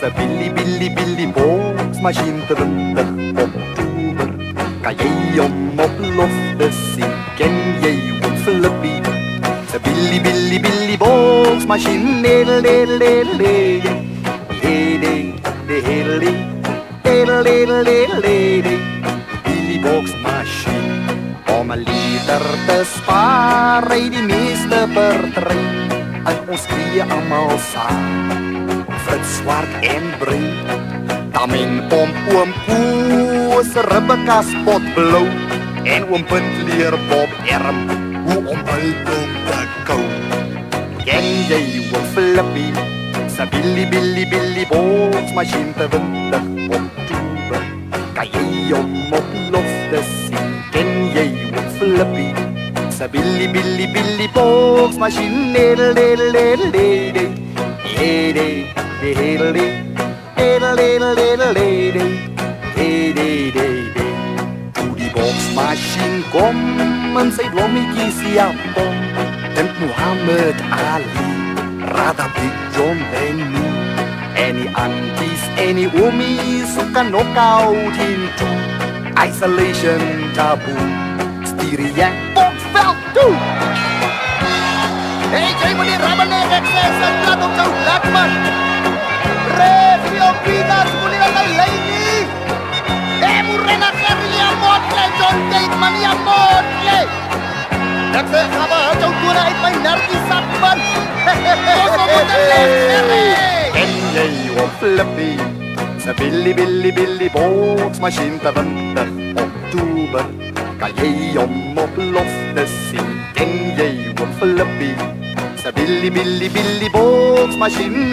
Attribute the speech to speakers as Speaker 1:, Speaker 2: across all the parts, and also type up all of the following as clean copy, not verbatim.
Speaker 1: Ze Billy Boksmachine 20 oktober. Kan jij om oplof te zien, ken jij een flippy? Ze Billy Boksmachine, Billy Boksmachine. Om een liter te sparen, die meeste per trein. En ons krieën allemaal samen, Frits zwart en breed. Dan mijn pomp oom Koos, Rebecca spot blauw. En oom Puntleer Bob Erm, hoe om Hulkom te kou. Ken jij oom Flippy? Ze Billy Boksmachine 20 oktober. Kan jij om op lof te zien, ken jij oom Flippy? Ze Billy Boksmachine, Toe die boksmachine kom en sy blommetjies Japon. Dink Muhammad Ali, Radabik John Benny. En die aunties en die oomies ook kan knock-out into. Isolation taboe, Styrian Boksveld toe. Hey, jy moet die rabbenek ek sê, sy plat op jou blak man. Refio Pinas, moet nie wat hy lei nie. Hey, Morena Gerrie, Motle, John Tate, man, ja Motle. Ek sê, ga maar uit jou tone uit my nerkie sak man. Ons moet een leef, Gerrie. En jy op Flippy, sy Billy Boksmachine 20 oktober. Kan jy om op lof te sien, ken jy op Flippy? Ze Billy Boksmachine,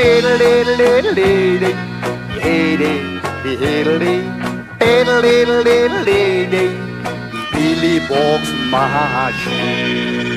Speaker 1: Billy Boksmachine.